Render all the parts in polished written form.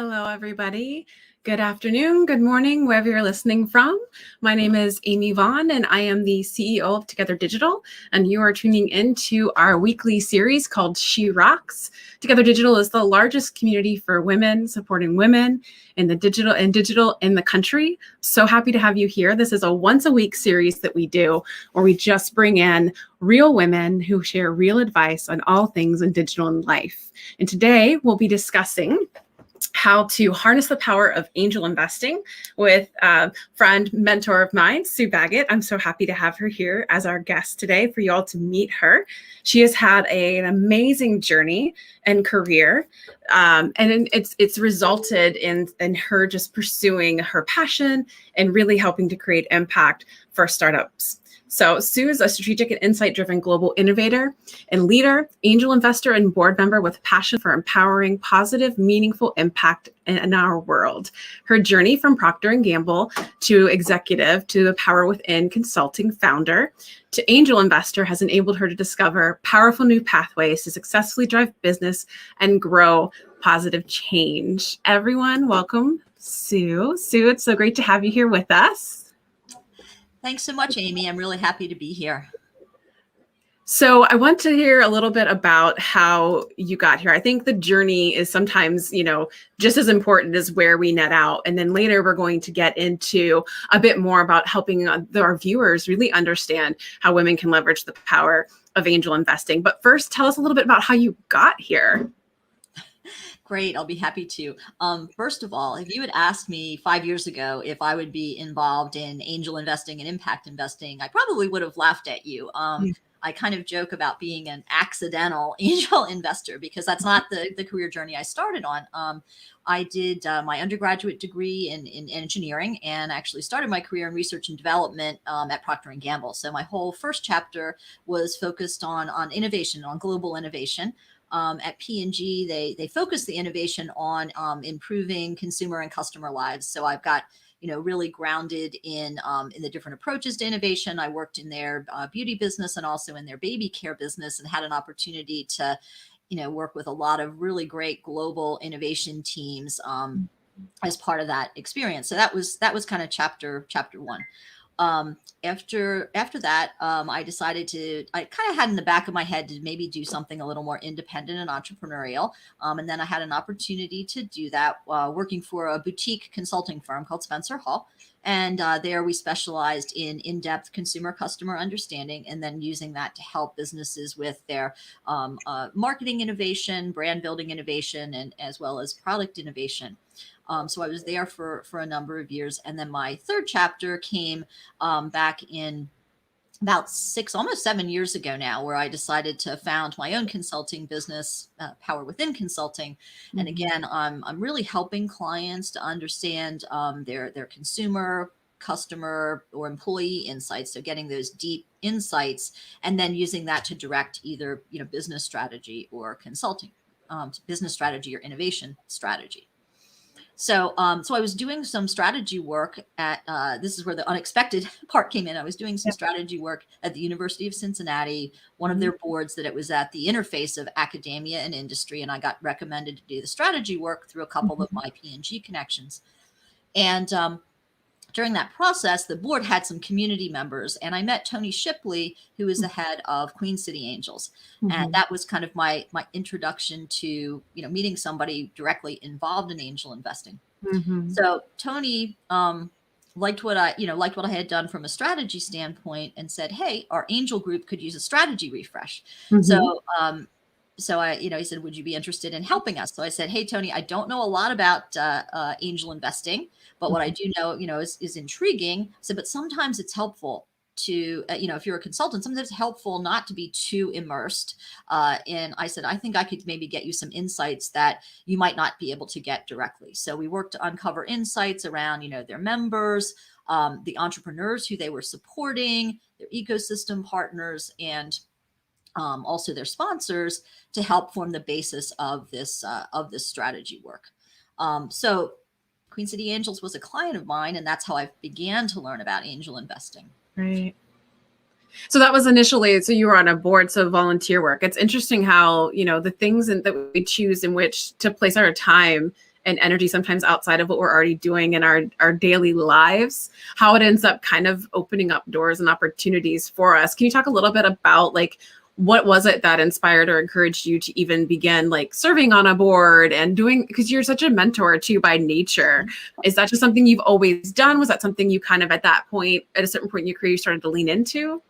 Hello, everybody. Good afternoon, good morning, wherever you're listening from. My name is Amy Vaughn, and I am the CEO of Together Digital, and you are tuning into our weekly series called She Rocks. Together Digital is the largest community for women, supporting women in the digital in the country. So happy to have you here. This is a once-a-week series that we do, where we just bring in real women who share real advice on all things in digital and life. And today we'll be discussing how to harness the power of angel investing with a friend, mentor of mine, Sue Baggott. I'm so happy to have her here as our guest today for you all to meet her. She has had an amazing journey and career, and it's resulted in her just pursuing her passion and really helping to create impact for startups. So Sue is a strategic and insight-driven global innovator and leader, angel investor, and board member with passion for empowering positive, meaningful impact in our world. Her journey from Procter & Gamble to executive to the Power Within consulting founder to angel investor has enabled her to discover powerful new pathways to successfully drive business and grow positive change. Everyone, welcome Sue. Sue, it's so great to have you here with us. Thanks so much, Amy. I'm really happy to be here. So I want to hear a little bit about how you got here. I think the journey is sometimes, just as important as where we net out. And then later we're going to get into a bit more about helping our viewers really understand how women can leverage the power of angel investing. But first, tell us a little bit about how you got here. Great, I'll be happy to. First of all, if you had asked me 5 years ago if I would be involved in angel investing and impact investing, I probably would have laughed at you. I kind of joke about being an accidental angel investor because that's not the career journey I started on. I did my undergraduate degree in engineering and actually started my career in research and development at Procter & Gamble. So my whole first chapter was focused on innovation, on global innovation. At P&G, they focus the innovation on improving consumer and customer lives. So I've got, really grounded in the different approaches to innovation. I worked in their beauty business and also in their baby care business and had an opportunity to, work with a lot of really great global innovation teams as part of that experience. So that was kind of chapter one. After that, I decided I kind of had in the back of my head to maybe do something a little more independent and entrepreneurial. And then I had an opportunity to do that working for a boutique consulting firm called Spencer Hall. And there we specialized in in-depth consumer customer understanding and then using that to help businesses with their marketing innovation, brand building innovation, and as well as product innovation. So I was there for a number of years. And then my third chapter came back in about almost 7 years ago now, where I decided to found my own consulting business, Power Within Consulting. Mm-hmm. And again, I'm really helping clients to understand their consumer, customer, or employee insights. So getting those deep insights and then using that to direct either business strategy or consulting, business strategy or innovation strategy. So I was doing some strategy work at, this is where the unexpected part came in. I was doing some strategy work at the University of Cincinnati, one of their boards that it was at the interface of academia and industry. And I got recommended to do the strategy work through a couple of my P&G connections. And during that process, the board had some community members, and I met Tony Shipley, who is the head of Queen City Angels. Mm-hmm. And that was kind of my introduction to, meeting somebody directly involved in angel investing. Mm-hmm. So Tony liked what I had done from a strategy standpoint and said, hey, our angel group could use a strategy refresh. Mm-hmm. So I, he said, would you be interested in helping us? So I said, hey, Tony, I don't know a lot about angel investing, but what I do know, is intriguing. I said, but sometimes it's helpful to, if you're a consultant, sometimes it's helpful not to be too immersed. And I said, I think I could maybe get you some insights that you might not be able to get directly. So we worked to uncover insights around, their members, the entrepreneurs who they were supporting, their ecosystem partners, and also their sponsors to help form the basis of this strategy work. So Queen City Angels was a client of mine, and that's how I began to learn about angel investing. Right. So that was initially, so you were on a board, so volunteer work. It's interesting how, the things that we choose in which to place our time and energy sometimes outside of what we're already doing in our daily lives, how it ends up kind of opening up doors and opportunities for us. Can you talk a little bit about like what was it that inspired or encouraged you to even begin like serving on a board and doing, because you're such a mentor too by nature? Is that just something you've always done? Was that something you kind of at that point, at a certain point in your career, you started to lean into?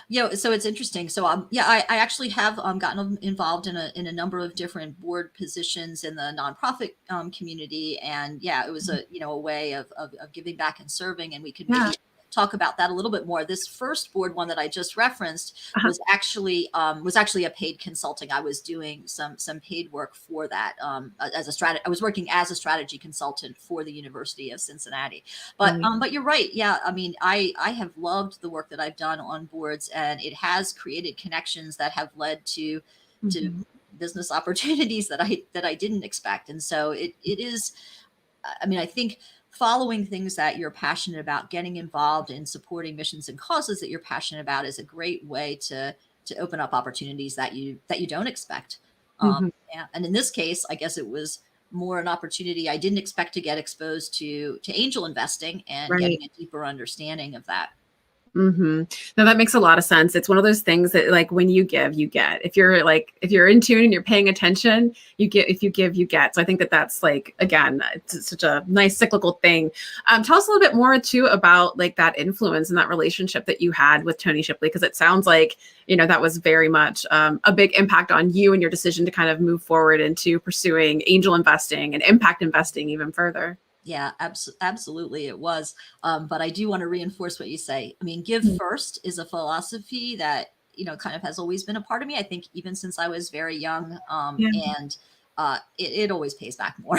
Yeah, so it's interesting. So yeah, I actually have gotten involved in a number of different board positions in the nonprofit community, and yeah, it was a a way of giving back and serving, and we could Yeah. maybe talk about that a little bit more. This first board one that I just referenced Uh-huh. was actually a paid consulting. I was doing some paid work for that as a I was working as a strategy consultant for the University of Cincinnati. Right. But you're right. Yeah, I mean, I have loved the work that I've done on boards, and it has created connections that have led to Mhm. business opportunities that I didn't expect. And so it is. I mean, I think following things that you're passionate about, getting involved in supporting missions and causes that you're passionate about, is a great way to open up opportunities that you don't expect. Mhm. And in this case, I guess it was more an opportunity. I didn't expect to get exposed to angel investing and Right. getting a deeper understanding of that. Mm-hmm. No, that makes a lot of sense. It's one of those things that like when you give, you get. If you're in tune and you're paying attention, you get. If you give, you get. So I think that that's like, again, it's such a nice cyclical thing. Tell us a little bit more too about like that influence and that relationship that you had with Tony Shipley, because it sounds like, that was very much a big impact on you and your decision to kind of move forward into pursuing angel investing and impact investing even further. Yeah, absolutely, it was. But I do want to reinforce what you say. I mean, give Mm. first is a philosophy that kind of has always been a part of me. I think even since I was very young, Yeah. and it always pays back more.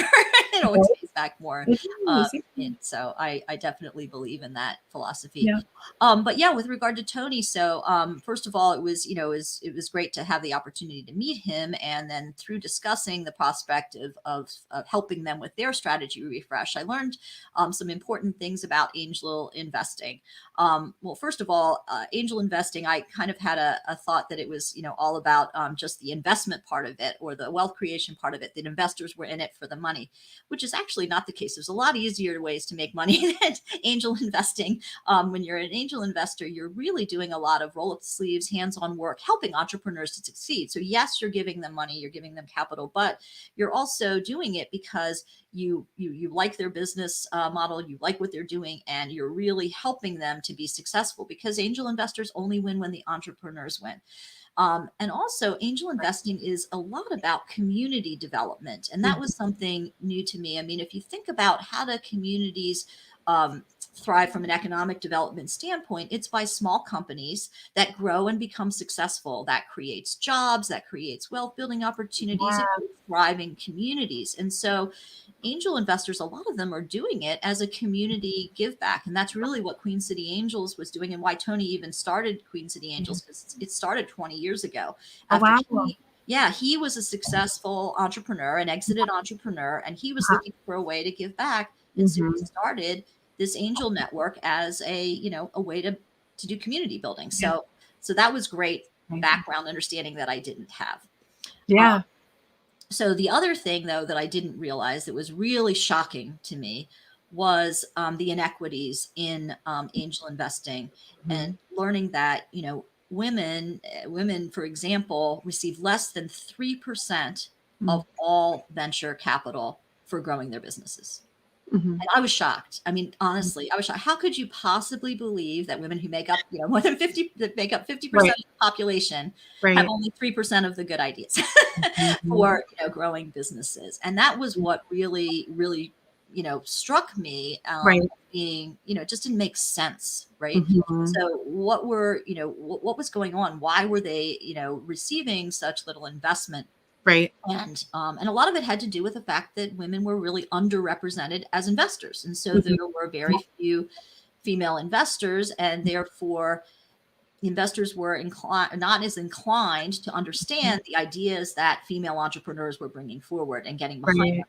It always pays back more. It Uh, is. and so I definitely believe in that philosophy. Yeah. But yeah, with regard to Tony, so first of all, it was it was great to have the opportunity to meet him, and then through discussing the prospect of helping them with their strategy refresh, I learned some important things about angel investing. Well, first of all, angel investing, I kind of had a thought that it was all about just the investment part of it or the wealth creation part of it. That investors were in it for the money, which is actually not the case. There's a lot easier ways to make money than angel investing. When you're an angel investor, you're really doing a lot of roll up the sleeves, hands-on work, helping entrepreneurs to succeed. So yes, you're giving them money, you're giving them capital, but you're also doing it because you like their business model, you like what they're doing, and you're really helping them to be successful, because angel investors only win when the entrepreneurs win. And also, angel investing is a lot about community development. And that Mhm. was something new to me. I mean, if you think about how do communities thrive from an economic development standpoint, it's by small companies that grow and become successful. That creates jobs, that creates wealth building opportunities, it creates thriving communities. And so, angel investors, a lot of them are doing it as a community give back. And that's really what Queen City Angels was doing, and why Tony even started Queen City Yeah. Angels, because it started 20 years ago Oh, after wow. he was a successful entrepreneur, an exited entrepreneur, and he was Uh-huh. looking for a way to give back. And so he Mhm. started this angel network as a way to do community building. Yeah. So that was great Amazing. background understanding that I didn't have. Yeah. So the other thing, though, that I didn't realize that was really shocking to me was the inequities in angel investing, and Mhm. learning that women, for example, receive less than 3% of Mhm. all venture capital for growing their businesses. Mhm. And I was shocked. I mean, honestly, I was shocked. How could you possibly believe that women who make up, more than 50, that make up 50% Right. of the population, have Right. only 3% of the good ideas Mhm. for, growing businesses? And that was what really, really, struck me, Right. being, it just didn't make sense, right? Mhm. So what was going on? Why were they, receiving such little investment? Right. And a lot of it had to do with the fact that women were really underrepresented as investors, and so there Mhm. were very few female investors, and therefore investors were not as inclined to understand the ideas that female entrepreneurs were bringing forward and getting behind. Right.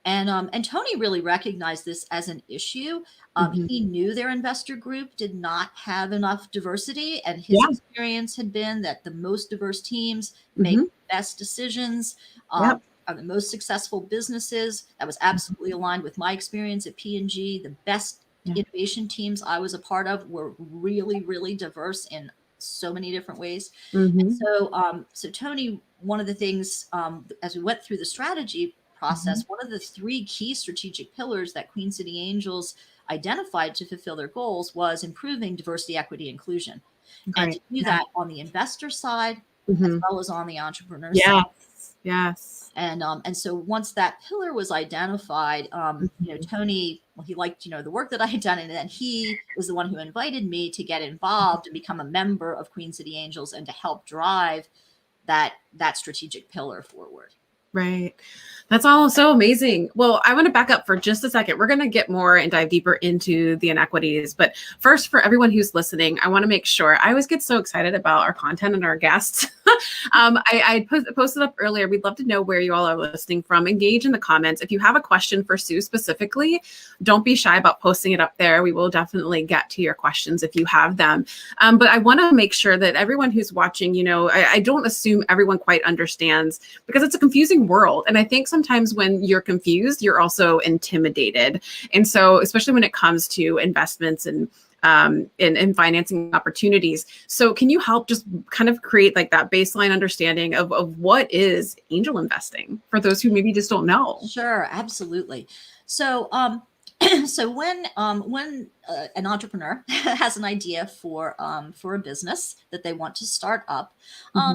And Tony really recognized this as an issue. Mhm. He knew their investor group did not have enough diversity, and his Yeah. experience had been that the most diverse teams make Mhm. the best decisions. Yep. are the most successful businesses. That was absolutely aligned with my experience at P&G. The best innovation teams I was a part of were really, really diverse in so many different ways. And so Tony, one of the things, as we went through the strategy process, one of the three key strategic pillars that Queen City Angels identified to fulfill their goals was improving diversity, equity, inclusion. And to do that on the investor side, as well as on the entrepreneur side. Yes. And so once that pillar was identified, Tony, well, he liked, the work that I had done. And then he was the one who invited me to get involved and become a member of Queen City Angels and to help drive that strategic pillar forward. Right. That's all so amazing. Well, I want to back up for just a second. We're going to get more and dive deeper into the inequities. But first, for everyone who's listening, I want to make sure I always get so excited about our content and our guests. I posted up earlier. We'd love to know where you all are listening from. Engage in the comments. If you have a question for Sue specifically, don't be shy about posting it up there. We will definitely get to your questions if you have them. But I want to make sure that everyone who's watching, I don't assume everyone quite understands, because it's a confusing world. And I think sometimes when you're confused, you're also intimidated. And so, especially when it comes to investments and in financing opportunities. So can you help just kind of create like that baseline understanding of what is angel investing for those who maybe just don't know? Sure, absolutely. So so when an entrepreneur has an idea for a business that they want to start up,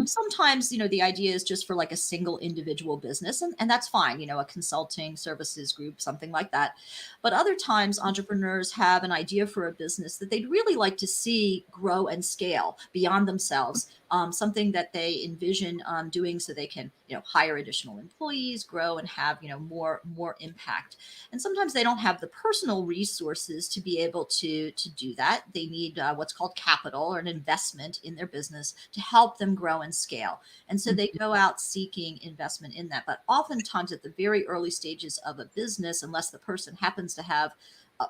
sometimes the idea is just for like a single individual business, and that's fine. A consulting services group, something like that. But other times, entrepreneurs have an idea for a business that they'd really like to see grow and scale beyond themselves. Something that they envision doing so they can hire additional employees, grow, and have more impact. And sometimes they don't have the personal resources to be able to do that. They need what's called capital, or an investment in their business to help them grow and scale. And so they go out seeking investment in that. But oftentimes at the very early stages of a business, unless the person happens to have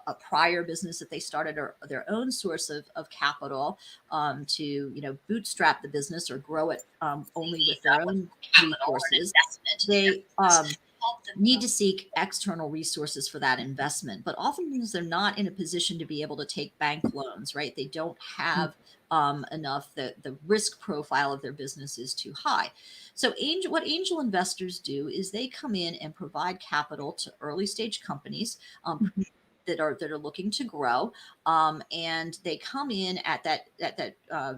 a prior business that they started, or their own source of capital to bootstrap the business or grow it only with their own resources, they need to seek external resources for that investment. But oftentimes they're not in a position to be able to take bank loans, right? They don't have enough. The risk profile of their business is too high. So what angel investors do is they come in and provide capital to early stage companies that are looking to grow, and they come in at that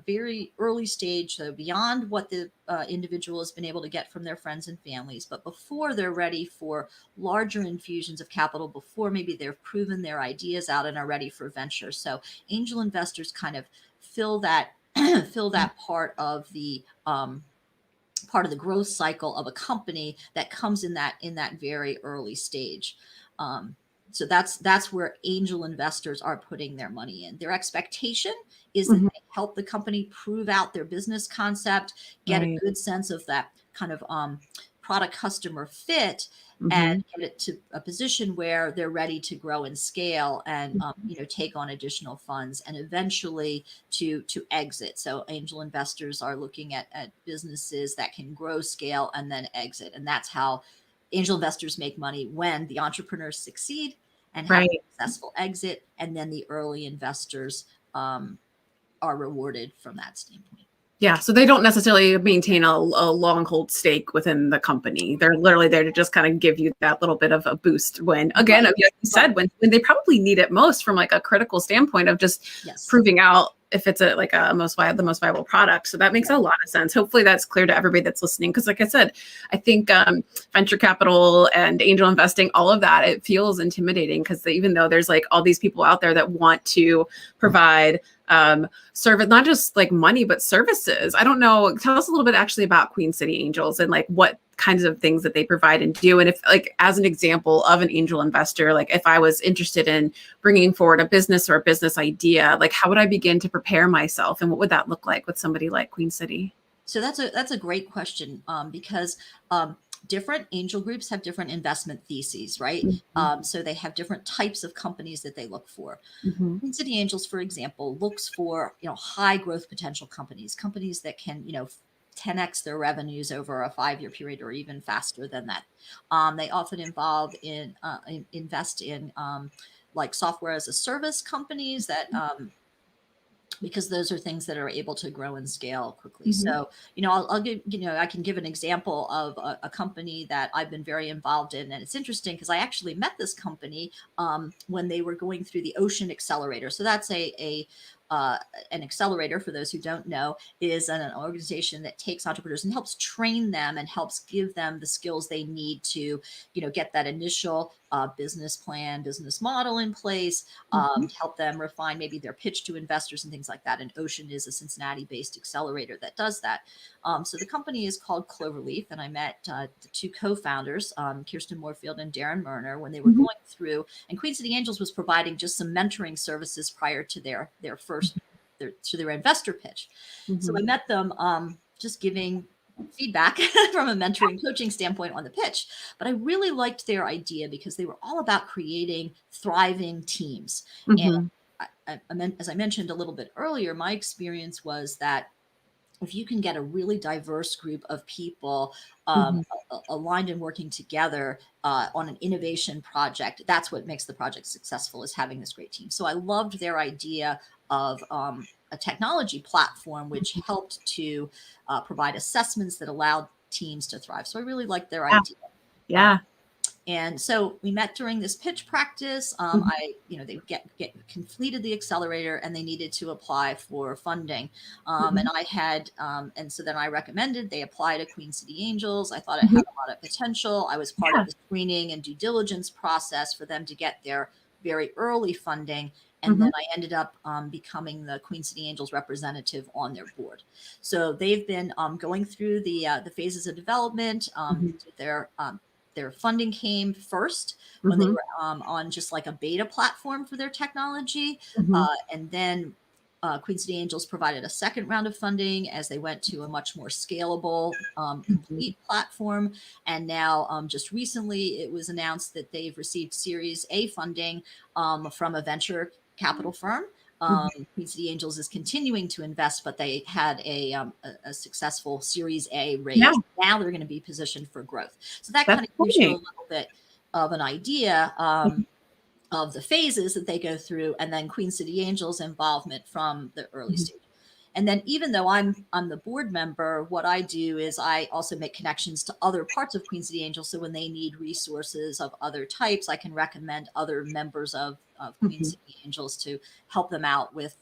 very early stage, so beyond what the individual has been able to get from their friends and families, but before they're ready for larger infusions of capital, before maybe they've proven their ideas out and are ready for venture. So angel investors kind of fill that part of the growth cycle of a company that comes in that very early stage. So that's where angel investors are putting their money in. Their expectation is that they help the company prove out their business concept, get a good sense of that kind of product customer fit, and get it to a position where they're ready to grow and scale and take on additional funds, and eventually to exit. So angel investors are looking at businesses that can grow, scale, and then exit. And that's how angel investors make money, when the entrepreneurs succeed and have a successful exit, and then the early investors are rewarded from that standpoint. Yeah, so they don't necessarily maintain a long hold stake within the company. They're literally there to just kind of give you that little bit of a boost when, again, like you said, when they probably need it most, from like a critical standpoint of just proving out if it's the most viable product. So that makes a lot of sense. Hopefully that's clear to everybody that's listening. Because like I said, I think venture capital and angel investing, all of that, it feels intimidating, because even though there's like all these people out there that want to provide service, not just like money, but services. I don't know. Tell us a little bit actually about Queen City Angels and like what kinds of things that they provide and do. And if, like, as an example of an angel investor, like if I was interested in bringing forward a business or a business idea, like how would I begin to prepare myself, and what would that look like with somebody like Queen City? So that's a great question, because different angel groups have different investment theses, right? So they have different types of companies that they look for. Queen City Angels, for example, looks for high growth potential companies that can 10x their revenues over a 5-year period or even faster than that. They often invest in like software as a service companies that because those are things that are able to grow and scale quickly. Mm-hmm. So, I'll give, I can give an example of a company that I've been very involved in. And it's interesting because I actually met this company when they were going through the Ocean Accelerator. So that's an accelerator, for those who don't know, is an organization that takes entrepreneurs and helps train them and helps give them the skills they need to, get that initial business plan, business model in place, help them refine maybe their pitch to investors and things like that. And Ocean is a Cincinnati-based accelerator that does that. So the company is called Cloverleaf, and I met the two co-founders, Kirsten Moorfield and Darren Murner, when they were going through. And Queen City Angels was providing just some mentoring services prior to their investor pitch. So I met them just giving feedback from a mentoring coaching standpoint on the pitch. But I really liked their idea because they were all about creating thriving teams. And as I mentioned a little bit earlier, my experience was that if you can get a really diverse group of people aligned and working together on an innovation project, that's what makes the project successful, is having this great team. So I loved their idea of a technology platform which helped to provide assessments that allowed teams to thrive. So I really liked their idea. Yeah. And so we met during this pitch practice. They completed the accelerator and they needed to apply for funding. And I had, and so then I recommended they apply to Queen City Angels. I thought it had a lot of potential. I was part of the screening and due diligence process for them to get their very early funding. And then I ended up becoming the Queen City Angels representative on their board. So they've been going through the phases of development. Their funding came first when they were on just like a beta platform for their technology. And then Queen City Angels provided a second round of funding as they went to a much more scalable, complete platform. And now just recently it was announced that they've received Series A funding from a venture capital firm. Queen City Angels is continuing to invest, but they had a successful Series A raise. Yeah. Now they're going to be positioned for growth. So that kind of gives you a little bit of an idea of the phases that they go through, and then Queen City Angels involvement from the early stage. And then even though I'm the board member, what I do is I also make connections to other parts of Queen City Angels. So when they need resources of other types, I can recommend other members of Queen City Angels to help them out with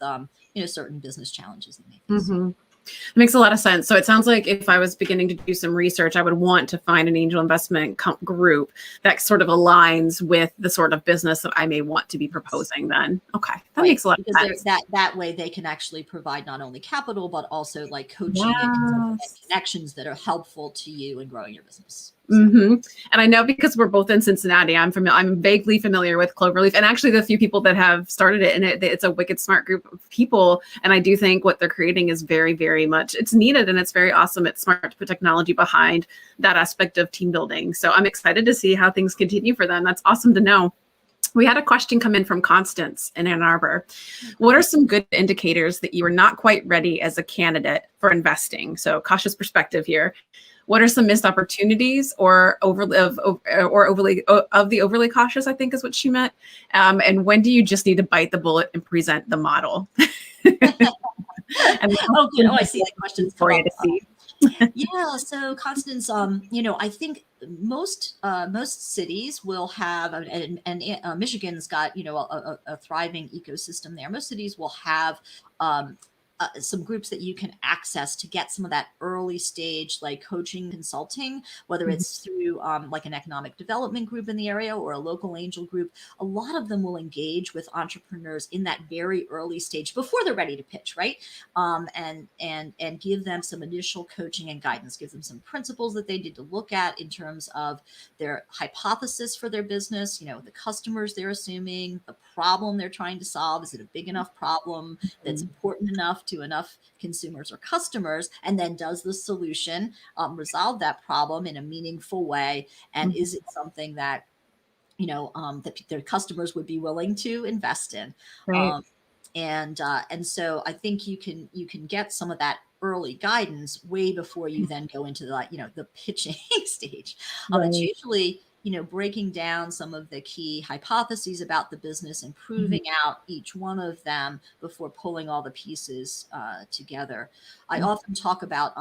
certain business challenges they may face. It makes a lot of sense. So it sounds like if I was beginning to do some research, I would want to find an angel investment group that sort of aligns with the sort of business that I may want to be proposing then. Okay. That makes a lot of sense. That way they can actually provide not only capital, but also like coaching and connections that are helpful to you in growing your business. And I know because we're both in Cincinnati, I'm vaguely familiar with Cloverleaf, and actually the few people that have started it, and it's a wicked smart group of people. And I do think what they're creating is very, very much, it's needed and it's very awesome. It's smart to put technology behind that aspect of team building. So I'm excited to see how things continue for them. That's awesome to know. We had a question come in from Constance in Ann Arbor. What are some good indicators that you are not quite ready as a candidate for investing? So cautious perspective here. What are some missed opportunities or overly cautious, I think is what she meant. And when do you just need to bite the bullet and present the model? Good. I see the questions for you to see. Yeah. So Constance, I think most cities will have, and Michigan's got, a thriving ecosystem there. Most cities will have some groups that you can access to get some of that early stage, like coaching, consulting, whether it's through like an economic development group in the area or a local angel group. A lot of them will engage with entrepreneurs in that very early stage before they're ready to pitch, right? And give them some initial coaching and guidance, give them some principles that they need to look at in terms of their hypothesis for their business, the customers they're assuming, the problem they're trying to solve. Is it a big enough problem that's important enough to enough consumers or customers? And then does the solution resolve that problem in a meaningful way? And is it something that, that their customers would be willing to invest in? Right. And so I think you can get some of that early guidance way before you then go into the pitching stage. It's Right. usually breaking down some of the key hypotheses about the business and Mhm. proving out each one of them before pulling all the pieces together. I Mhm. often talk about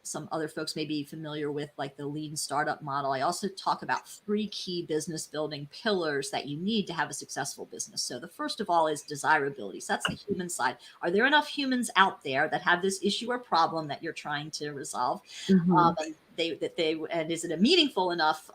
some other folks may be familiar with like the lean startup model. I also talk about 3 key business building pillars that you need to have a successful business. So the first of all is desirability. So that's the human side. Are there enough humans out there that have this issue or problem that you're trying to resolve? Mhm. And is it a meaningful enough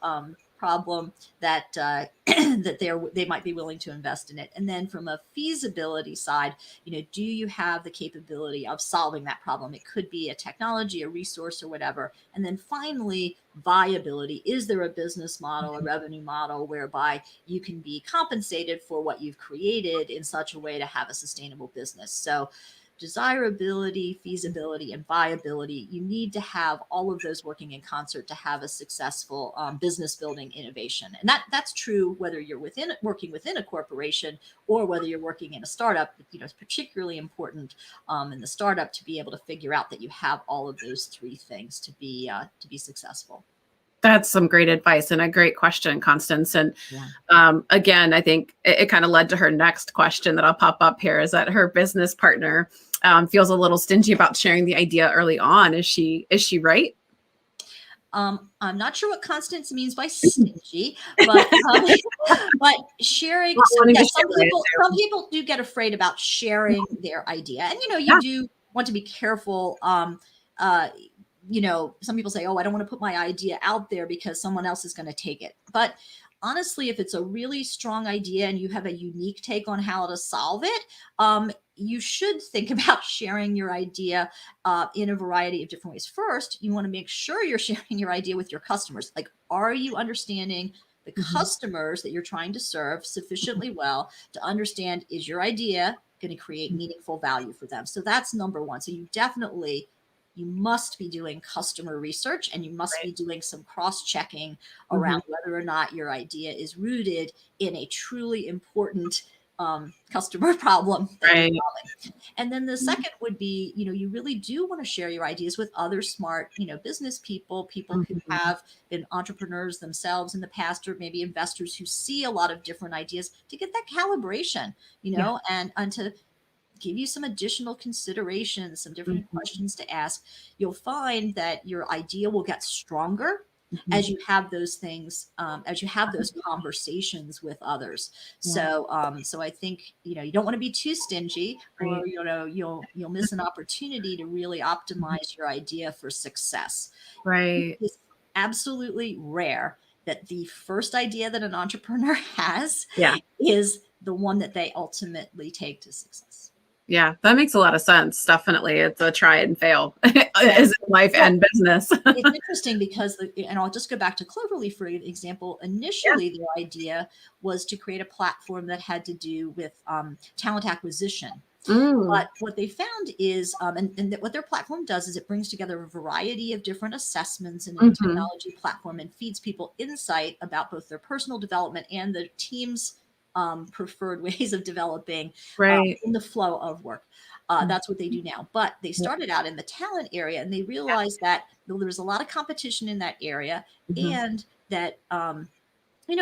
problem that that they might be willing to invest in it? And then from a feasibility side, do you have the capability of solving that problem? It could be a technology, a resource, or whatever. And then finally, viability. Is there a business model, a revenue model whereby you can be compensated for what you've created in such a way to have a sustainable business? So desirability, feasibility, and viability, you need to have all of those working in concert to have a successful business building innovation. And that's true whether you're working within a corporation or whether you're working in a startup. It's particularly important in the startup to be able to figure out that you have all of those 3 things to be successful. That's some great advice and a great question, Constance. And Yeah. again, I think it kind of led to her next question that I'll pop up here is that her business partner feels a little stingy about sharing the idea early on. Is she right? I'm not sure what Constance means by stingy, but but sharing. Not So wanting yeah, to share it. some people do get afraid about sharing their idea, and you Yeah. do want to be careful. Uh, some people say, "Oh, I don't want to put my idea out there because someone else is going to take it." But honestly, if it's a really strong idea and you have a unique take on how to solve it, you should think about sharing your idea in a variety of different ways. First, you want to make sure you're sharing your idea with your customers. Like, are you understanding the Mhm. customers that you're trying to serve sufficiently well to understand, is your idea going to create meaningful value for them? So that's number one. So you must be doing customer research, and you must Right. be doing some cross-checking Mhm. around whether or not your idea is rooted in a truly important customer problem that you're Right. solving. And then the second would be, you really do want to share your ideas with other smart, business people, people who Mhm. have been entrepreneurs themselves in the past, or maybe investors who see a lot of different ideas, to get that calibration, Yeah. and to give you some additional considerations, some different Mhm. questions to ask. You'll find that your idea will get stronger Mhm. as you have those things, as you have those conversations with others. Yeah. So I think you don't want to be too stingy, or Right. you'll miss an opportunity to really Mhm. optimize your idea for success. Right. It's absolutely rare that the first idea that an entrepreneur has Yeah. is the one that they ultimately take to success. Yeah. That makes a lot of sense. Definitely. It's a try and fail Yeah. as in life Well, and business. it's interesting because, and I'll just go back to Cloverleaf for an example. Yeah. Initially, their idea was to create a platform that had to do with talent acquisition. Mm. But what they found is, and what their platform does is it brings together a variety of different assessments in a Mhm. technology platform and feeds people insight about both their personal development and the team's preferred ways of developing Right. in the flow of work. Mhm. That's what they do now. But they Yeah. started out in the talent area, and they realized that there was a lot of competition in that area, Mhm. and that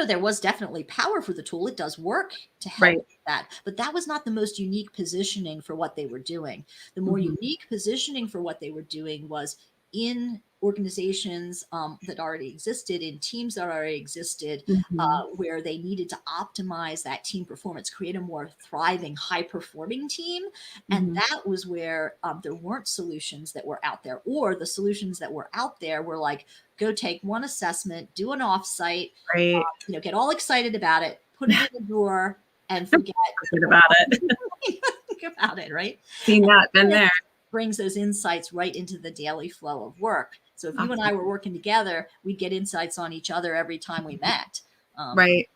there was definitely power for the tool. It does work to help Right. that, but that was not the most unique positioning for what they were doing. The more Mhm. unique positioning for what they were doing was in organizations that already existed, in teams that already existed, Mhm. where they needed to optimize that team performance, create a more thriving, high performing team. And Mhm. that was where there weren't solutions that were out there, or the solutions that were out there were like, go take one assessment, do an offsite, Right. get all excited about it, put it in the drawer, and forget Forget about it. about it, right? Seen And that, been this there. brings those insights right into the daily flow of work. So if you and Awesome. I were working together, we'd get insights on each other every time we met. Um, Right.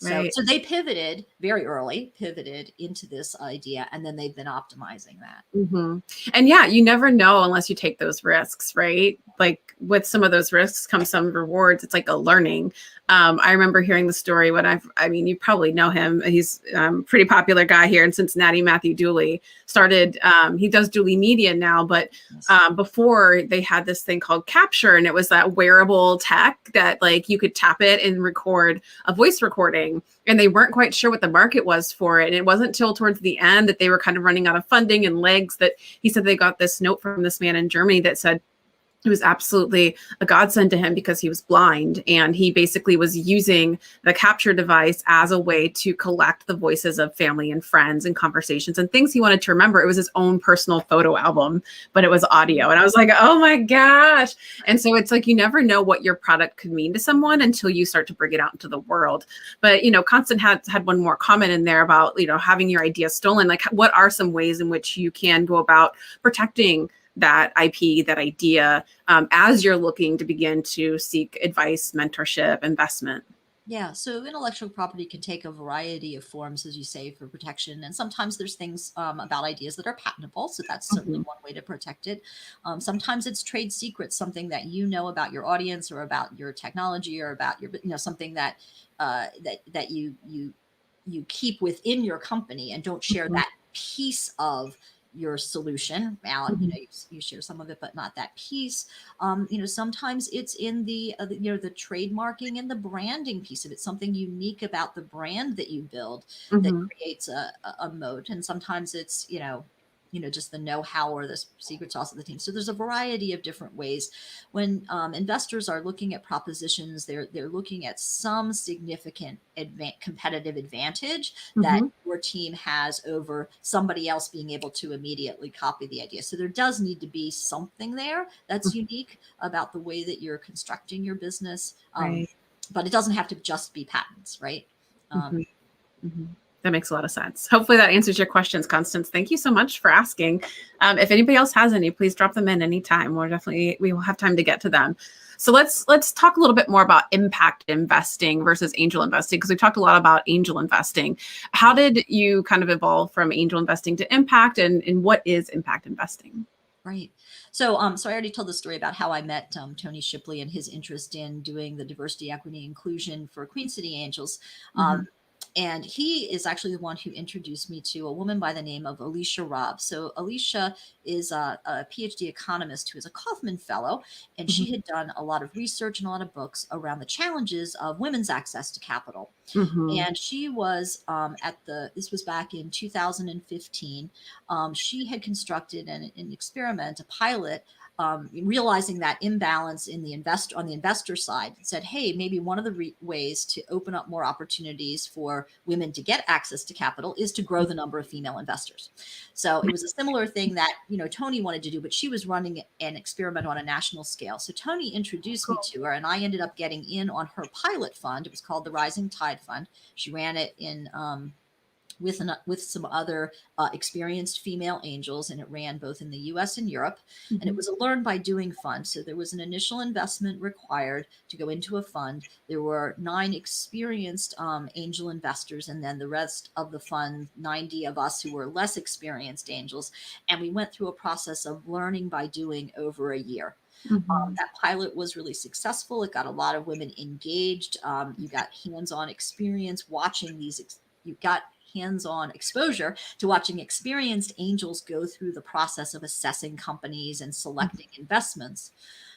Right. So they pivoted very early, pivoted into this idea, and then they've been optimizing that. Mm-hmm. And yeah, you never know unless you take those risks, right? Like with some of those risks come some rewards. It's like a learning. I remember hearing the story when I mean, you probably know him. He's pretty popular guy here in Cincinnati, Matthew Dooley started, he does Dooley Media now, but Yes. before they had this thing called Capture, and it was that wearable tech that like you could tap it and record a voice recording, and they weren't quite sure what the market was for it. And it wasn't till towards the end that they were kind of running out of funding and legs that he said they got this note from this man in Germany that said it was absolutely a godsend to him because he was blind, and he basically was using the capture device as a way to collect the voices of family and friends and conversations and things he wanted to remember. It was his own personal photo album, but it was audio. And I was like, oh my gosh. And so it's like you never know what your product could mean to someone until you start to bring it out into the world. But Constant had one more comment in there about having your idea stolen. Like, what are some ways in which you can go about protecting that IP, that idea, as you're looking to begin to seek advice, mentorship, investment? Yeah, so intellectual property can take a variety of forms, as you say, for protection. And sometimes there's things about ideas that are patentable. So that's certainly Mm-hmm. one way to protect it. Sometimes it's trade secrets, something that you know about your audience or about your technology or about your, something that that you keep within your company and don't share Mm-hmm. that piece of your solution. Now, Mm-hmm. you share some of it, but not that piece. Sometimes it's in the trademarking and the branding piece of it, something unique about the brand that you build that Mm-hmm. creates a moat. And sometimes it's, just the know-how or the secret sauce of the team. So there's a variety of different ways. When investors are looking at propositions, they're looking at some significant competitive advantage that Mm-hmm. your team has over somebody else being able to immediately copy the idea. So there does need to be something there that's unique about the way that you're constructing your business. Right. But it doesn't have to just be patents, right? Mm-hmm. Mm-hmm. That makes a lot of sense. Hopefully that answers your questions, Constance. Thank you so much for asking. If anybody else has any, please drop them in anytime. We will have time to get to them. So let's talk a little bit more about impact investing versus angel investing, because we talked a lot about angel investing. How did you kind of evolve from angel investing to impact, and what is impact investing? Right. So I already told the story about how I met Tony Shipley and his interest in doing the diversity, equity, inclusion for Queen City Angels. Mm-hmm. And he is actually the one who introduced me to a woman by the name of Alicia Robb. So Alicia is a PhD economist who is a Kaufman Fellow, and she had done a lot of research and a lot of books around the challenges of women's access to capital. Mm-hmm. And she was this was back in 2015. She had constructed an experiment, a pilot, realizing that imbalance in on the investor side, said, hey, maybe one of the ways to open up more opportunities for women to get access to capital is to grow the number of female investors. So it was a similar thing that, Tony wanted to do, but she was running an experiment on a national scale. So Tony introduced me Cool. to her, and I ended up getting in on her pilot fund. It was called the Rising Tide Fund. She ran it in with some other experienced female angels, and it ran both in the US and Europe. And it Mm-hmm. was a learn by doing fund. So there was an initial investment required to go into a fund. There were 9 experienced angel investors, and then the rest of the fund, 90 of us who were less experienced angels. And we went through a process of learning by doing over a year. Mm-hmm. That pilot was really successful. It got a lot of women engaged. You got hands-on experience watching you got hands-on exposure to watching experienced angels go through the process of assessing companies and selecting investments.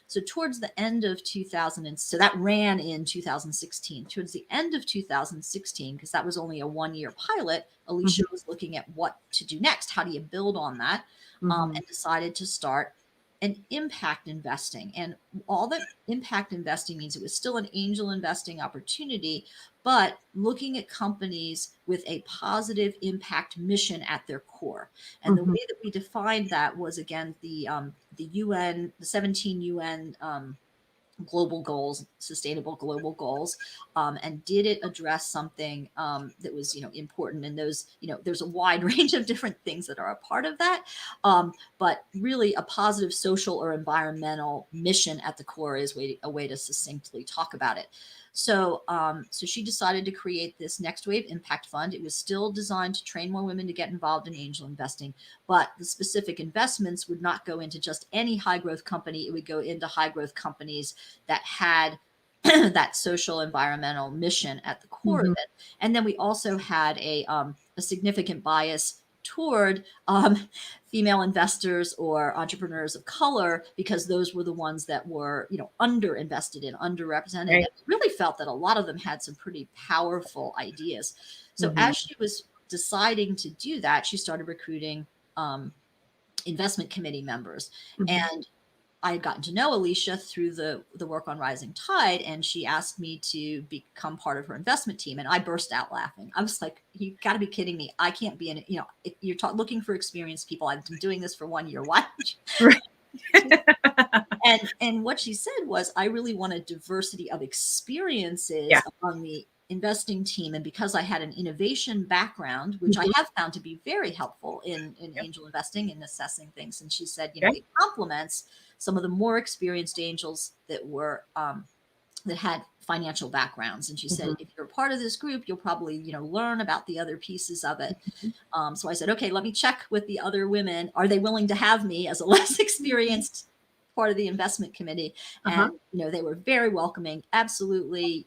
So towards the end of 2000, so that ran in 2016. Towards the end of 2016, because that was only a 1-year pilot, Alicia was looking at what to do next. How do you build on that? Mm-hmm. And decided to start an impact investing. And all that impact investing means, it was still an angel investing opportunity, but looking at companies with a positive impact mission at their core. And the Mm-hmm. way that we defined that was, again, the UN, the 17 UN global goals, sustainable global goals, and did it address something that was, important? And those, there's a wide range of different things that are a part of that, but really a positive social or environmental mission at the core is a way to succinctly talk about it. So she decided to create this Next Wave Impact Fund. It was still designed to train more women to get involved in angel investing, but the specific investments would not go into just any high growth company. It would go into high growth companies that had that social environmental mission at the core of it. And then we also had a significant bias toward female investors or entrepreneurs of color, because those were the ones that were, underinvested in, underrepresented. Right. And we really felt that a lot of them had some pretty powerful ideas. So as she was deciding to do that, she started recruiting investment committee members. And I had gotten to know Alicia through the work on Rising Tide, and she asked me to become part of her investment team. And I burst out laughing. I was like, you got to be kidding me. I can't be in it. If you're looking for experienced people, I've been doing this for 1 year. Why? And what she said was, I really want a diversity of experiences among the investing team. And because I had an innovation background, which I have found to be very helpful in angel investing and assessing things. And she said, it complements some of the more experienced angels that were that had financial backgrounds. And she said, if you're a part of this group, you'll probably, learn about the other pieces of it. So I said, okay, let me check with the other women. Are they willing to have me as a less experienced part of the investment committee? And, they were very welcoming. Absolutely.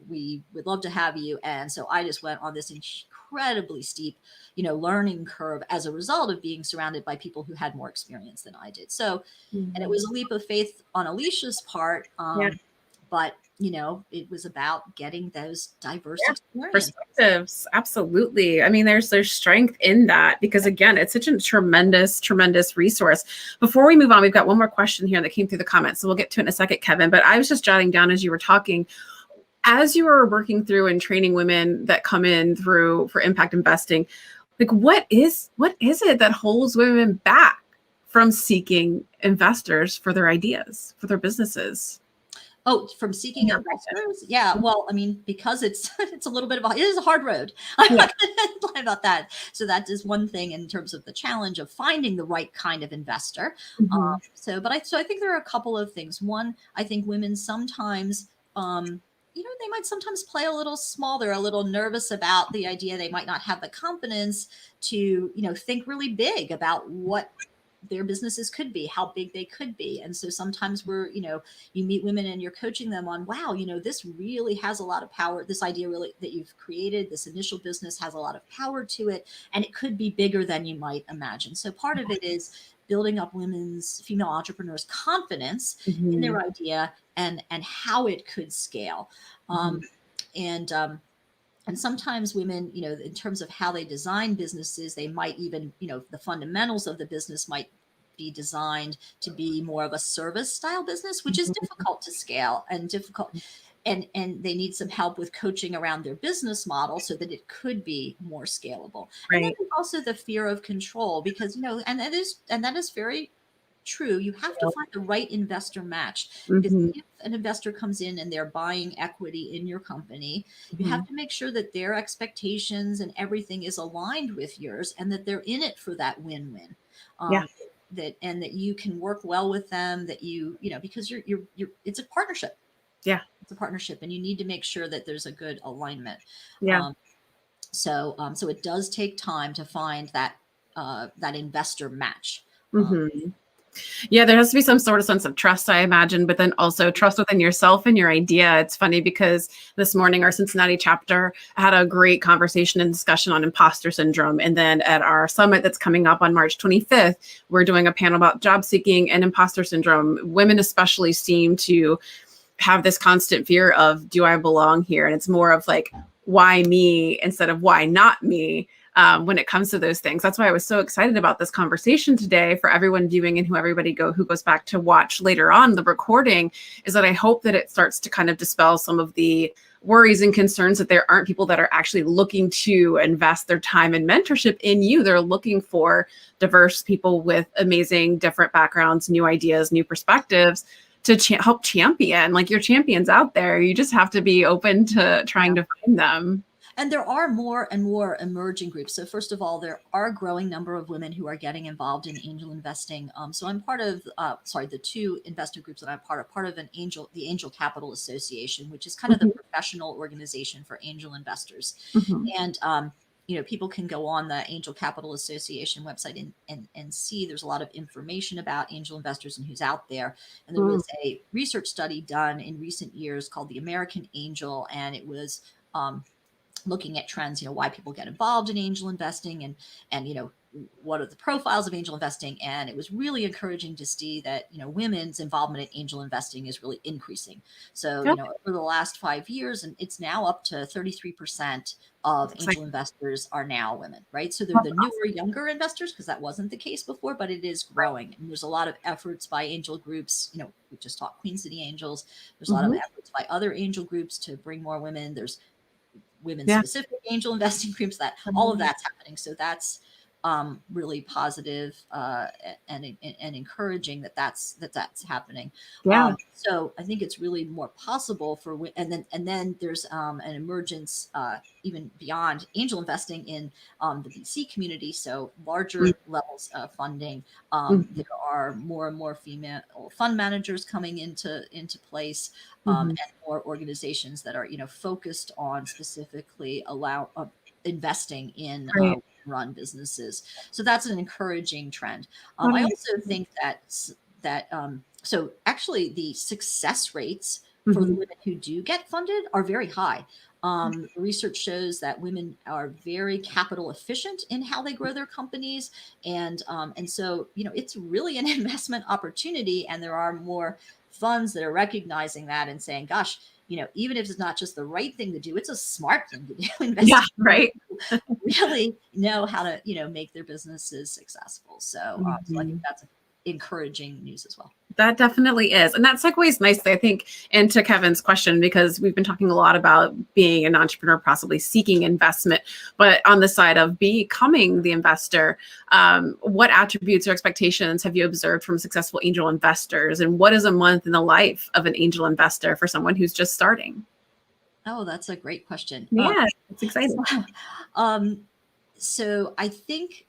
We would love to have you. And so I just went on this incredibly steep, learning curve as a result of being surrounded by people who had more experience than I did. So, and it was a leap of faith on Alicia's part. But, it was about getting those diverse experiences. Perspectives. Absolutely. I mean, there's strength in that, because again, it's such a tremendous, tremendous resource. Before we move on, we've got one more question here that came through the comments. So we'll get to it in a second, Kevin. But I was just jotting down as you were talking, as you were working through and training women that come in through for impact investing, like what is it that holds women back from seeking investors for their ideas, for their businesses? Oh, from seeking investors? Yeah. Well, I mean, because it's a little bit it is a hard road. I'm not going to lie about that. So that is one thing in terms of the challenge of finding the right kind of investor. So I think there are a couple of things. One, I think women sometimes, they might sometimes play a little small. They're a little nervous about the idea. They might not have the confidence to, think really big about what their businesses could be, how big they could be. And so sometimes you meet women and you're coaching them on, wow, this really has a lot of power. This idea really that you've created, this initial business has a lot of power to it, and it could be bigger than you might imagine. So part of it is building up female entrepreneurs' confidence in their idea and how it could scale. And sometimes women, in terms of how they design businesses, they might even, the fundamentals of the business might be designed to be more of a service style business, which is difficult to scale and difficult. And they need some help with coaching around their business model so that it could be more scalable. And then there's also the fear of control, because, and that is very true. You have to find the right investor match, because if an investor comes in and they're buying equity in your company, you have to make sure that their expectations and everything is aligned with yours, and that they're in it for that win-win. That you can work well with them, that because you're it's a partnership. It's a partnership, and you need to make sure that there's a good alignment. So it does take time to find that investor match. Yeah, there has to be some sort of sense of trust, I imagine, but then also trust within yourself and your idea. It's funny because this morning our Cincinnati chapter had a great conversation and discussion on imposter syndrome. And then at our summit that's coming up on March 25th, we're doing a panel about job seeking and imposter syndrome. Women especially seem to have this constant fear of, do I belong here? And it's more of like, why me instead of why not me? When it comes to those things. That's why I was so excited about this conversation today for everyone viewing and who goes back to watch later on the recording, is that I hope that it starts to kind of dispel some of the worries and concerns that there aren't people that are actually looking to invest their time and mentorship in you. They're looking for diverse people with amazing different backgrounds, new ideas, new perspectives to help champion. Like, your champions out there. You just have to be open to trying to find them. And there are more and more emerging groups. So first of all, there are a growing number of women who are getting involved in angel investing. So I'm part of, the two investor groups that I'm part of the Angel Capital Association, which is kind of the Mhm. professional organization for angel investors. Mhm. And people can go on the Angel Capital Association website and see there's a lot of information about angel investors and who's out there. And there Mm. was a research study done in recent years called the American Angel, and it was looking at trends, why people get involved in angel investing and what are the profiles of angel investing. And it was really encouraging to see that, women's involvement in angel investing is really increasing. So, Yep. over the last 5 years, and it's now up to 33% of It's like, angel investors are now women, right? So they're the newer, younger investors, because that wasn't the case before, but it is growing. And there's a lot of efforts by angel groups. We just talked Queen City Angels. There's a lot of mhm. efforts by other angel groups to bring more women. There's women Yeah. specific angel investing groups, that all of that's happening. So that's really positive, and encouraging that's happening. Yeah. So I think it's really more possible for and then there's an emergence even beyond angel investing in the VC community. So larger levels of funding. Mhm. There are more and more female fund managers coming into place, Mhm. and more organizations that are focused on specifically investing in Right. run businesses. So that's an encouraging trend. I Right. also think so actually the success rates for the Mhm. women who do get funded are very high. Research shows that women are very capital efficient in how they grow their companies, and so it's really an investment opportunity, and there are more funds that are recognizing that and saying, gosh, even if it's not just the right thing to do, it's a smart thing to do. Yeah. Investing in women Right. who really know how to, make their businesses successful. So I think Mhm. that's encouraging news as well. That definitely is. And that segues nicely, I think, into Kevin's question, because we've been talking a lot about being an entrepreneur, possibly seeking investment. But on the side of becoming the investor, what attributes or expectations have you observed from successful angel investors? And what is a month in the life of an angel investor for someone who's just starting? Oh, that's a great question. Yeah, it's exciting. So, um, so I think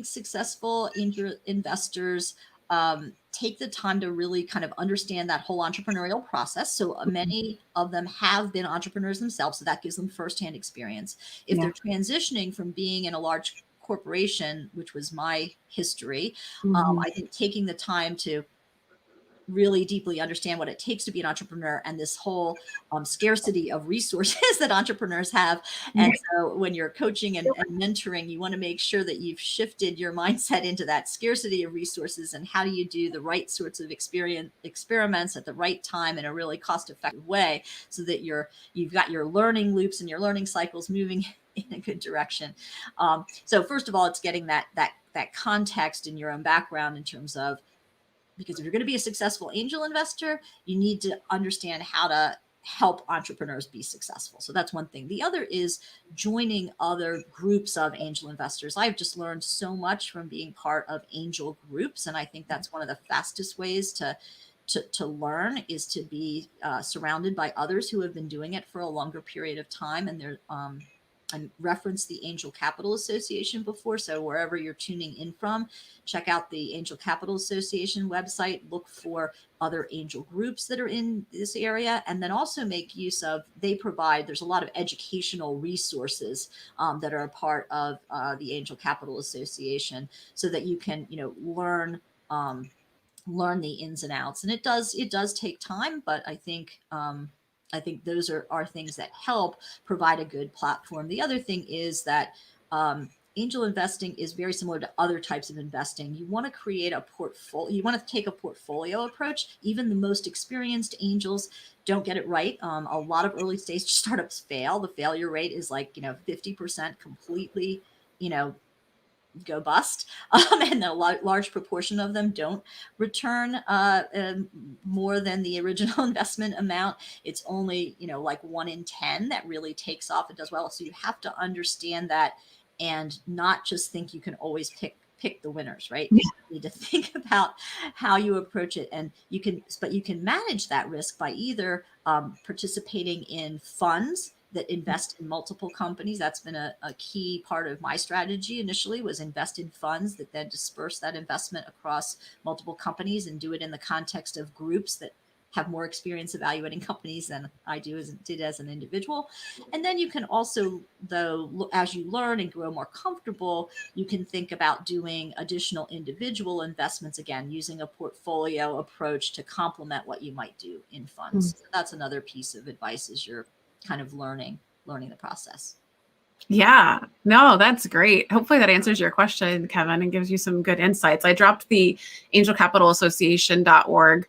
successful angel investors take the time to really kind of understand that whole entrepreneurial process. So many of them have been entrepreneurs themselves, so that gives them firsthand experience. If Yeah. they're transitioning from being in a large corporation, which was my history, Mhm. I think taking the time to really deeply understand what it takes to be an entrepreneur and this whole scarcity of resources that entrepreneurs have. And Right. so when you're coaching and mentoring, you want to make sure that you've shifted your mindset into that scarcity of resources, and how do you do the right sorts of experiments at the right time in a really cost effective way, so that you've got your learning loops and your learning cycles moving in a good direction. So first of all, it's getting that context in your own background in terms of, because if you're going to be a successful angel investor, you need to understand how to help entrepreneurs be successful. So that's one thing. The other is joining other groups of angel investors. I've just learned so much from being part of angel groups, and I think that's one of the fastest ways to learn, is to be surrounded by others who have been doing it for a longer period of time. And they're I referenced the Angel Capital Association before. So wherever you're tuning in from, check out the Angel Capital Association website, look for other angel groups that are in this area, and then also make use of, there's a lot of educational resources that are a part of the Angel Capital Association, so that you can, learn the ins and outs. And it does take time, but I think those are things that help provide a good platform. The other thing is that angel investing is very similar to other types of investing. You want to create a portfolio. You want to take a portfolio approach. Even the most experienced angels don't get it right. A lot of early stage startups fail. The failure rate is like 50% completely, go bust, and a large proportion of them don't return more than the original investment amount. It's only like 1 in 10 that really takes off and does well. So you have to understand that, and not just think you can always pick the winners, right? Yeah. You need to think about how you approach it, and you can manage that risk by either participating in funds that invest in multiple companies. That's been a key part of my strategy initially, was invest in funds that then disperse that investment across multiple companies and do it in the context of groups that have more experience evaluating companies than I did as an individual. And then you can also, though, as you learn and grow more comfortable, you can think about doing additional individual investments, again, using a portfolio approach to complement what you might do in funds. So that's another piece of advice as you're kind of learning the process. Yeah, no, that's great. Hopefully that answers your question, Kevin, and gives you some good insights. I dropped the angelcapitalassociation.org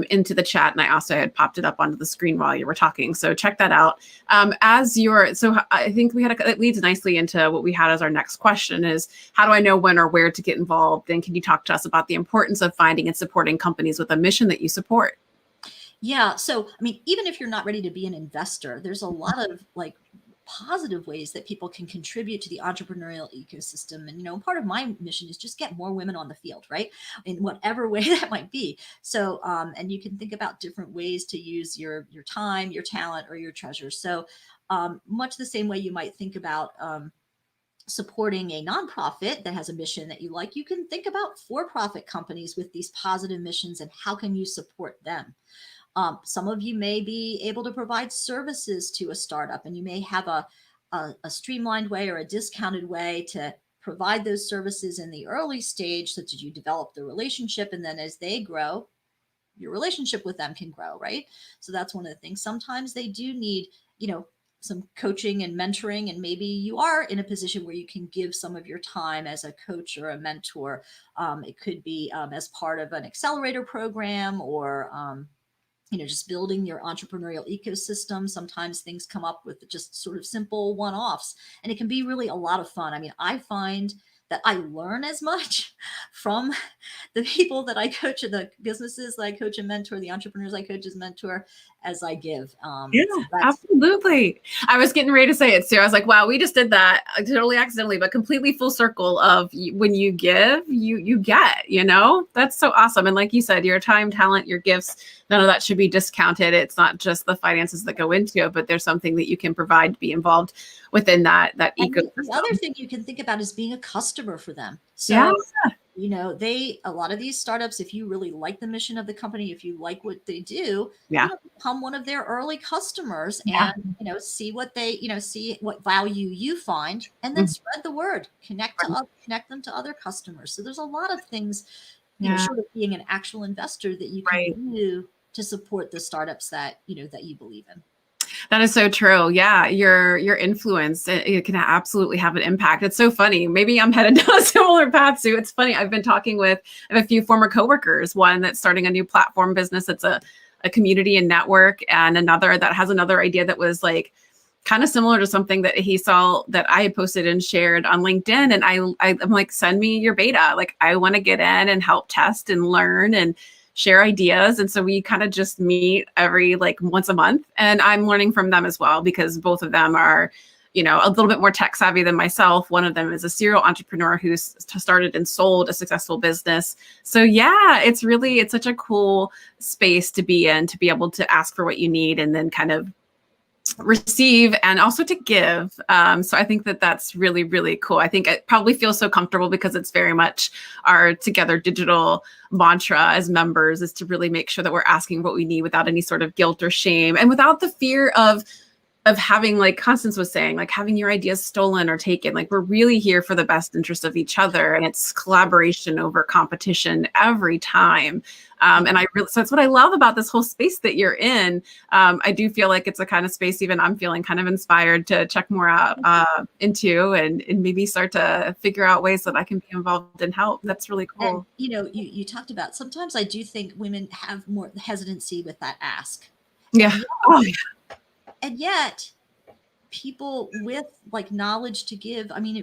into the chat, and I also had popped it up onto the screen while you were talking. So check that out. So I think it leads nicely into what we had as our next question is, how do I know when or where to get involved? And can you talk to us about the importance of finding and supporting companies with a mission that you support? Yeah. So, I mean, even if you're not ready to be an investor, there's a lot of like positive ways that people can contribute to the entrepreneurial ecosystem. And, part of my mission is just get more women on the field, right? In whatever way that might be. So, and you can think about different ways to use your time, your talent, or your treasure. So, much the same way you might think about, supporting a nonprofit that has a mission that you like, you can think about for-profit companies with these positive missions and how can you support them. Some of you may be able to provide services to a startup, and you may have a streamlined way or a discounted way to provide those services in the early stage so that you develop the relationship. And then as they grow, your relationship with them can grow, right? So that's one of the things. Sometimes they do need, some coaching and mentoring, and maybe you are in a position where you can give some of your time as a coach or a mentor. It could be as part of an accelerator program, or just building your entrepreneurial ecosystem. Sometimes things come up with just sort of simple one-offs, and it can be really a lot of fun. I mean, I find that I learn as much from the people that I coach, the businesses that I coach and mentor, the entrepreneurs I coach as mentor, as I give. Yeah, absolutely. I was getting ready to say it, Sue. I was like, wow, we just did that totally accidentally, but completely full circle of when you give, you get, that's so awesome. And like you said, your time, talent, your gifts, none of that should be discounted. It's not just the finances that go into it, but there's something that you can provide to be involved within that ecosystem. The other thing you can think about is being a customer for them. So, yeah. A lot of these startups, if you really like the mission of the company, if you like what they do, yeah, become one of their early customers, yeah. and, see what see what value you find, and then spread the word, connect them to other customers. So there's a lot of things, short of being an actual investor, that you can do to support the startups that you believe in. That is so true. Yeah, your influence, it can absolutely have an impact. It's so funny. Maybe I'm headed down a similar path, Sue. It's funny. I have a few former coworkers, one that's starting a new platform business. It's a community and network, and another that has another idea that was like kind of similar to something that he saw that I had posted and shared on LinkedIn. And I'm like, send me your beta. Like, I want to get in and help test and learn and share ideas. And so we kind of just meet every once a month, and I'm learning from them as well, because both of them are, a little bit more tech savvy than myself. One of them is a serial entrepreneur who's started and sold a successful business. So yeah, it's such a cool space to be in, to be able to ask for what you need and then kind of receive and also to give. So I think that that's really, really cool. I think it probably feels so comfortable because it's very much our Together Digital mantra as members, is to really make sure that we're asking what we need without any sort of guilt or shame, and without the fear of having, like Constance was saying, like having your ideas stolen or taken. Like, we're really here for the best interest of each other, and it's collaboration over competition every time. And so that's what I love about this whole space that you're in. I do feel like it's a kind of space even I'm feeling kind of inspired to check more out into, and maybe start to figure out ways that I can be involved and help. That's really cool. And, you talked about, sometimes I do think women have more hesitancy with that ask. Yeah. And yet people with knowledge to give, I mean,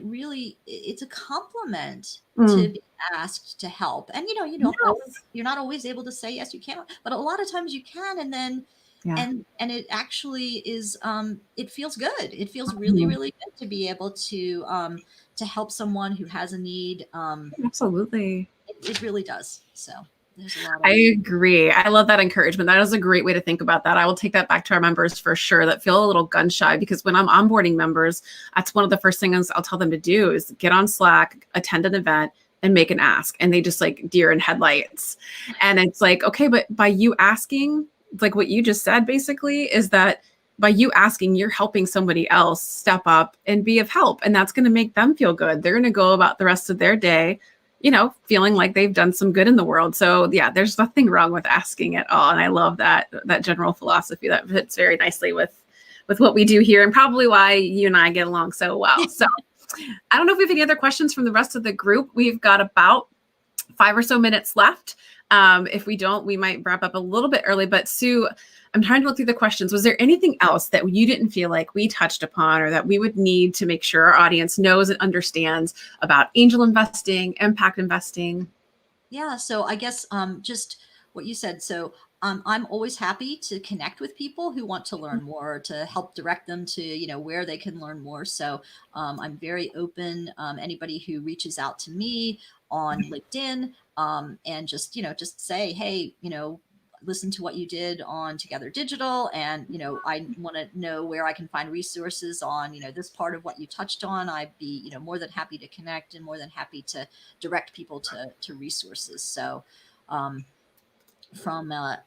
it's a compliment to be asked to help. And you're not always able to say yes, you can't, but a lot of times you can. And then and it actually is, it feels good. It feels really, really good to be able to help someone who has a need. Absolutely. It really does. So There's a lot of. I agree. I love that encouragement. That is a great way to think about that. I will take that back to our members for sure that feel a little gun shy, because when I'm onboarding members, that's one of the first things I'll tell them to do is get on Slack, attend an event, and make an ask. And they just like deer in headlights. And it's like, okay, but by you asking, like what you just said, basically, is that by you asking, you're helping somebody else step up and be of help. And that's going to make them feel good. They're going to go about the rest of their day, feeling like they've done some good in the world. So yeah, there's nothing wrong with asking at all. And I love that general philosophy that fits very nicely with what we do here, and probably why you and I get along so well. So I don't know if we have any other questions from the rest of the group. We've got about 5 or so minutes left. If we don't, we might wrap up a little bit early. But Sue, I'm trying to look through the questions. Was there anything else that you didn't feel like we touched upon, or that we would need to make sure our audience knows and understands about angel investing, impact investing? Yeah, so I guess just what you said. So I'm always happy to connect with people who want to learn more, to help direct them to where they can learn more. So I'm very open. Anybody who reaches out to me on LinkedIn, and just say, hey, listen to what you did on Together Digital, and I want to know where I can find resources on this part of what you touched on. I'd be more than happy to connect, and more than happy to direct people to resources. So from a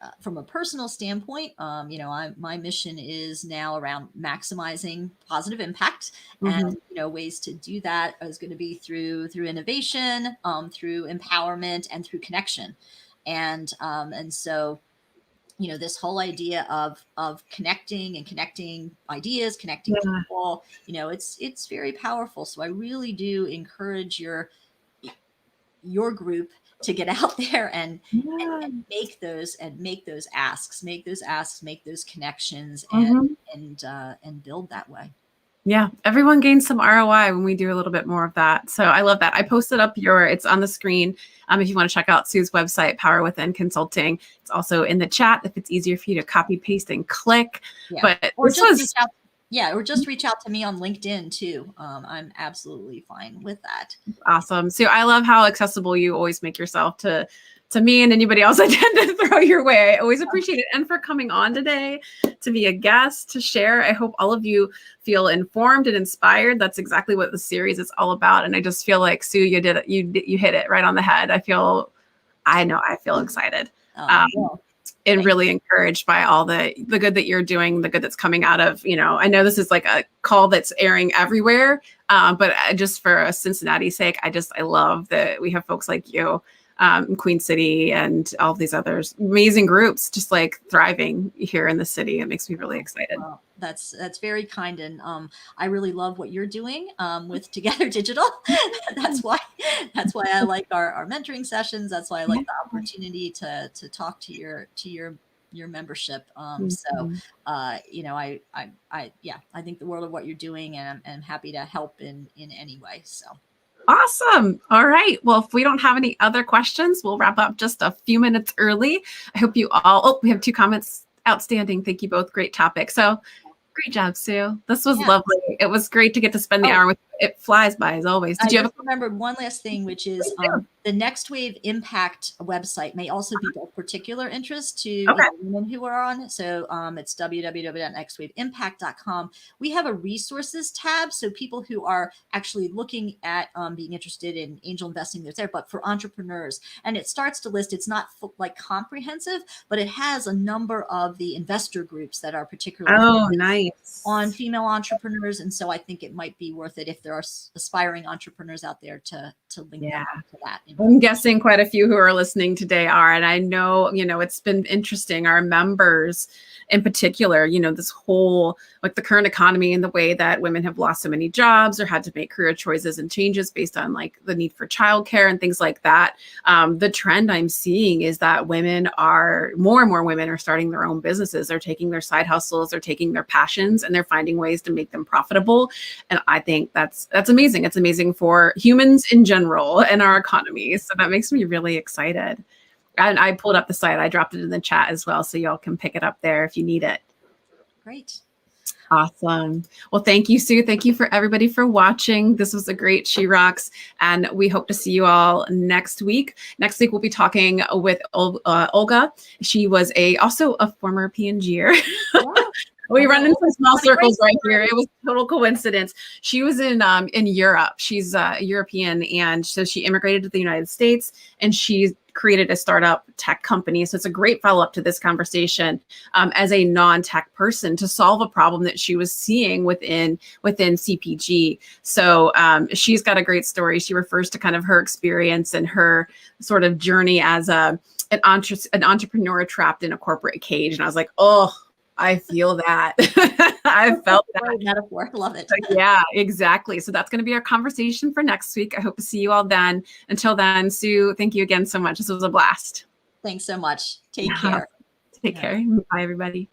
personal standpoint, my mission is now around maximizing positive impact, and ways to do that is going to be through innovation, through empowerment, and through connection. And so this whole idea of connecting ideas, connecting people, it's very powerful. So I really do encourage your group to get out there and make those asks, make those connections, and build that way. Yeah, everyone gains some ROI when we do a little bit more of that. So I love that. I posted up it's on the screen. If you want to check out Sue's website, Power Within Consulting, it's also in the chat if it's easier for you to copy, paste, and click. Yeah. But or just reach out to me on LinkedIn too. I'm absolutely fine with that. Awesome. So I love how accessible you always make yourself to me and anybody else I tend to throw your way. I always appreciate it. And for coming on today to be a guest, to share. I hope all of you feel informed and inspired. That's exactly what the series is all about. And I just feel like, Sue, you did it. You hit it right on the head. I feel excited. And really encouraged by all the good that you're doing, the good that's coming out of, I know this is like a call that's airing everywhere, but just for a Cincinnati sake, I love that we have folks like you, Queen City, and all of these others, amazing groups, just like thriving here in the city. It makes me really excited. Well, that's very kind. And I really love what you're doing with Together Digital. That's why I like our mentoring sessions. That's why I like the opportunity to talk to your membership. So I think the world of what you're doing, and I'm happy to help in any way. So awesome. All right. Well, if we don't have any other questions, we'll wrap up just a few minutes early. I hope you all, we have 2 comments. Outstanding. Thank you both. Great topic. So great job, Sue. This was lovely. It was great to get to spend the hour with you. It flies by as always. Did you remembered one last thing, which is the Next Wave Impact website may also be of particular interest to women who are on. So it's www.nextwaveimpact.com. We have a resources tab. So people who are actually looking at being interested in angel investing, there's there, but for entrepreneurs. And it starts to list, it's not like comprehensive, but it has a number of the investor groups that are particularly nice on female entrepreneurs. And so I think it might be worth it if there are aspiring entrepreneurs out there to link them to that. I'm guessing quite a few who are listening today are, and I know, it's been interesting. Our members in particular, this whole, like the current economy and the way that women have lost so many jobs or had to make career choices and changes based on like the need for childcare and things like that. The trend I'm seeing is that more and more women are starting their own businesses. They're taking their side hustles, they're taking their passions, and they're finding ways to make them profitable. And I think that's amazing. It's amazing for humans in general and our economy. So that makes me really excited. And I pulled up the site. I dropped it in the chat as well, so y'all can pick it up there if you need it. Great. Awesome. Well, thank you, Sue. Thank you for everybody for watching. This was a great She Rocks, and we hope to see you all next week. Next week, we'll be talking with Olga. She was also a former P&G'er. We run into some small circles right here. It was total coincidence. She was in Europe. She's European, and so she immigrated to the United States, and she created a startup tech company. So it's a great follow-up to this conversation as a non-tech person to solve a problem that she was seeing within CPG. So she's got a great story. She refers to kind of her experience and her sort of journey as an entrepreneur trapped in a corporate cage. And I was like, oh, I feel that. I felt that. Great metaphor. Love it. So, yeah, exactly. So that's going to be our conversation for next week. I hope to see you all then. Until then, Sue, thank you again so much. This was a blast. Thanks so much. Take care. Take care. Bye, everybody.